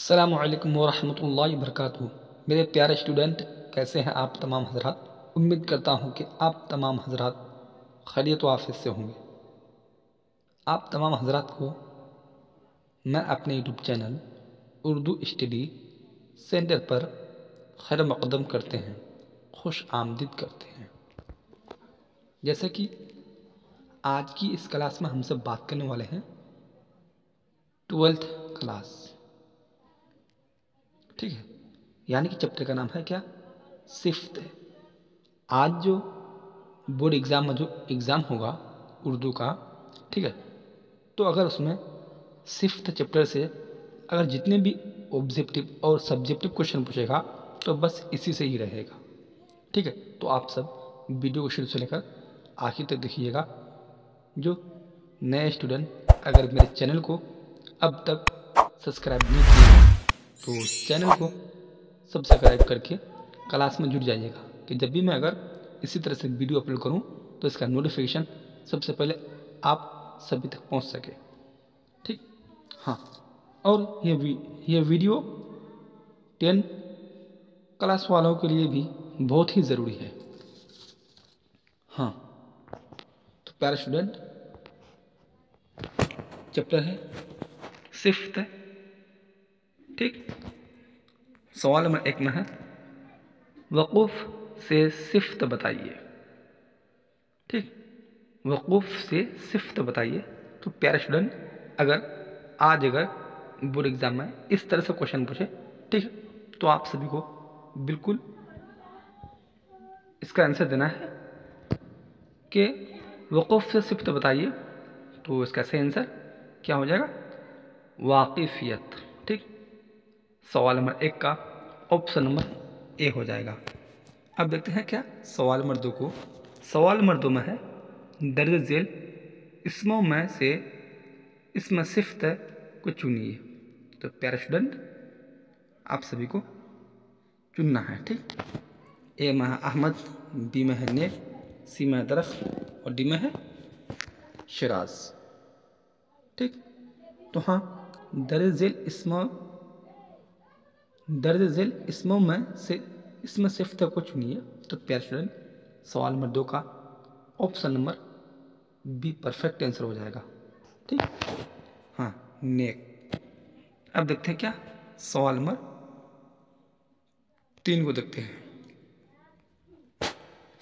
अस्सलामुअलैकुम वरहमतुल्लाहि वबरकातुहू। मेरे प्यारे स्टूडेंट, कैसे हैं आप तमाम हजरात। उम्मीद करता हूं कि आप तमाम हजरात खैरियत व आफियत से होंगे। आप तमाम हजरात को मैं अपने YouTube channel Urdu study centre पर खैर मक़दम करते हैं, खुश आमदीद करते हैं। जैसे कि आज की इस क्लास में हम सब बात करने वाले हैं 12th क्लास, ठीक है। यानी कि चैप्टर का नाम है क्या, सिफ्त है। आज जो बोर्ड एग्ज़ाम में जो एग्ज़ाम होगा उर्दू का, ठीक है, तो अगर उसमें सिफ्त चैप्टर से अगर जितने भी ऑब्जेक्टिव और सब्जेक्टिव क्वेश्चन पूछेगा तो बस इसी से ही रहेगा, ठीक है। तो आप सब वीडियो को शुरू से लेकर आखिर तक देखिएगा। जो नए स्टूडेंट अगर मेरे चैनल को अब तक सब्सक्राइब नहीं किए हैं तो चैनल को सब्सक्राइब करके क्लास में जुड़ जाइएगा कि जब भी मैं अगर इसी तरह से वीडियो अपलोड करूं तो इसका नोटिफिकेशन सबसे पहले आप सभी तक पहुंच सके, ठीक। हाँ, और ये वीडियो 10 क्लास वालों के लिए भी बहुत ही ज़रूरी है। हाँ, तो प्यारे स्टूडेंट, चैप्टर है सिफ्त, ठीक। सवाल नंबर 1 में है वक़ूफ़ से सिफ्त बताइए, ठीक। वक़ूफ़ से सिफ्त बताइए। तो प्यारे स्टूडेंट, अगर बोर्ड एग्ज़ाम में इस तरह से क्वेश्चन पूछे, ठीक है, तो आप सभी को बिल्कुल इसका आंसर देना है कि वक़ूफ़ से सिफ्त बताइए। तो इसका सही आंसर क्या हो जाएगा, वाक़िफ़ियत, ठीक। सवाल नंबर 1 का ऑप्शन नंबर ए हो जाएगा। अब देखते हैं क्या सवाल नंबर 2 को। सवाल नंबर 2 में है दर्ज झेल इसमों में से इसमें सिफ्त को चुनिए। तो प्यारे स्टूडेंट, आप सभी को चुनना है, ठीक। ए में है अहमद, बी में है नेक, सी में है दरख्त और डी में है शिराज, ठीक। तो हाँ, दर्ज झेल इसमों में से इसमें सिफ्त को चुनिए। तो प्यारे स्टूडेंट, सवाल नंबर 2 का option number be perfect answer हो जाएगा, ठीक। हाँ, नेक। अब देखते हैं क्या सवाल नंबर 3 को देखते हैं।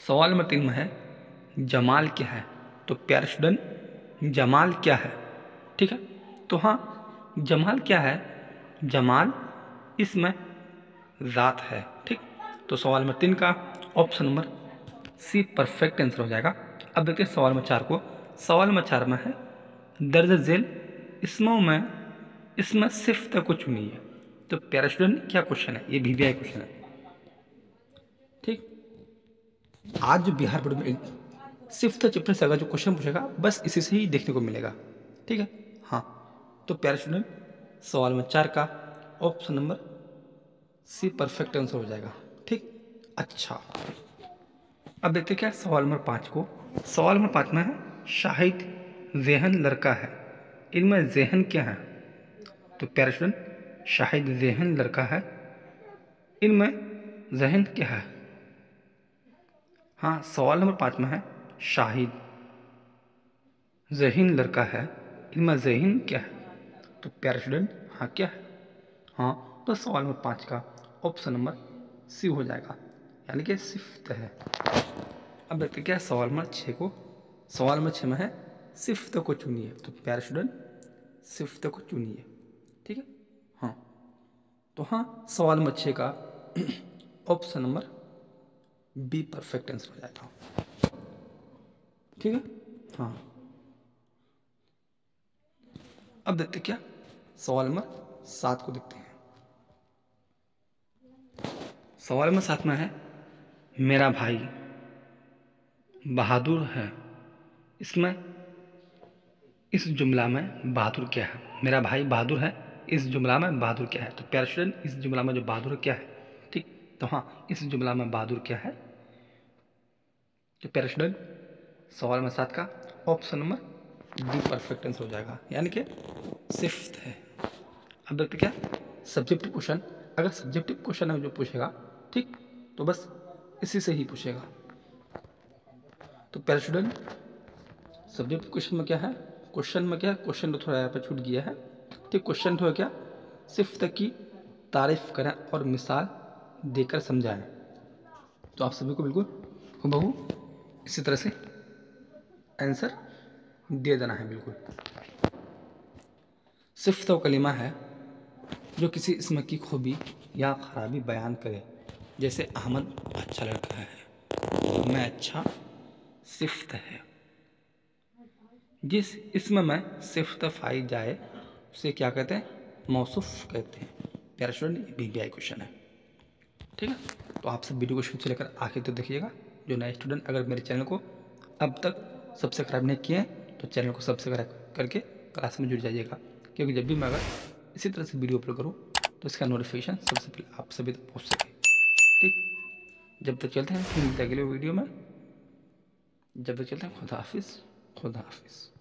सवाल नंबर 3 में है जमाल क्या है। तो प्यारे स्टूडेंट, जमाल क्या है, ठीक है। तो हाँ, जमाल क्या है, जमाल इसमें ज़ात है, ठीक। तो सवाल नंबर 3 का option number C perfect answer हो जाएगा। अब देखते हैं सवाल नंबर 4 को। सवाल नंबर 4 में है दर्ज झेल इसमों में इसमें सिफ्त को चुनिए। तो प्यारे स्टूडेंट, क्या क्वेश्चन है, ये VVI क्वेश्चन है, ठीक। आज जो बिहार बोर्ड में सिफ्त चैप्टर से अगर जो क्वेश्चन पूछेगा बस इसी से ही देखने को मिलेगा, ठीक है। हाँ, तो प्यारे स्टूडेंट, सवाल नंबर 4 का option number C perfect answer हो जाएगा, ठीक। अच्छा, अब देखते क्या सवाल नंबर 5 को। सवाल नंबर 5 में है शाहिद ज़ेहन लड़का है, इनमें ज़ेहन क्या है। तो प्यारे स्टूडेंट, शाहिद ज़ेहन लड़का है, इनमें ज़हन क्या है। हाँ, सवाल नंबर 5 में है शाहिद ज़हीन लड़का है, इनमें ज़हीन क्या है। तो प्यारे स्टूडेंट, हाँ क्या है, हाँ, तो सवाल नंबर 5 का ऑप्शन नंबर सी हो जाएगा, यानी कि सिफ्त है। अब देखते क्या है सवाल नंबर 6 को। सवाल नंबर 6 में है सिफ्त को चुनिए। तो प्यारे स्टूडेंट, सिफ्त को चुनिए, ठीक है। हाँ, तो हाँ, सवाल नंबर 6 का option number be perfect answer हो जाएगा, ठीक है। हाँ, अब देखते क्या सवाल नंबर 7 को देखते हैं। सवाल नंबर 7 में है मेरा भाई बहादुर है, इसमें इस जुमला में बहादुर क्या है। मेरा भाई बहादुर है, इस जुमला में बहादुर क्या है। तो प्यारे स्टूडेंट, इस जुमला में जो बहादुर क्या है, ठीक। तो हाँ, इस जुमला में बहादुर क्या है। तो प्यारे स्टूडेंट, सवाल नंबर 7 का option number D perfect answer हो जाएगा, यानी कि सिफ्त है। अब देखते क्या सब्जेक्टिव क्वेश्चन, अगर सब्जेक्टिव क्वेश्चन है जो पूछेगा, ठीक, तो बस इसी से ही पूछेगा। तो प्यारे स्टूडेंट, सब्जेक्टिव क्वेश्चन में क्या है, क्वेश्चन में क्या है, क्वेश्चन तो थोड़ा यहाँ पर छूट गया है, ठीक। क्वेश्चन तो है क्या, सिर्फ तक की तारीफ करें और मिसाल देकर समझाएं। तो आप सभी को बिल्कुल हूबहू इसी तरह से आंसर दे देना है बिल्कुल। सिर्फ तो कलिमा है जो किसी इसम की खूबी या खराबी बयान करे, जैसे अहमद अच्छा लड़का है, मैं अच्छा सिफ्त है। जिस इसम में सिफ्त पाई जाए उसे क्या कहते हैं, मौसूफ कहते हैं। प्यारे स्टूडेंट, BBI क्वेश्चन है, ठीक है। तो आप सब वीडियो को शुरू से लेकर आखिर तक देखिएगा। जो नए स्टूडेंट अगर मेरे चैनल को अब तक सब्सक्राइब नहीं किए हैं तो चैनल को सब्सक्राइब करके क्लास में जुड़ जाइएगा, क्योंकि जब भी मैं अगर इसी तरह से वीडियो अपलोड करूँ तो इसका नोटिफिकेशन सबसे पहले आप सभी तक पहुँच सके, ठीक। जब तक चलते हैं, फिर मिलते हैं अगले वीडियो में। जब तक चलते हैं, खुदा हाफिज़, खुदा हाफिज़।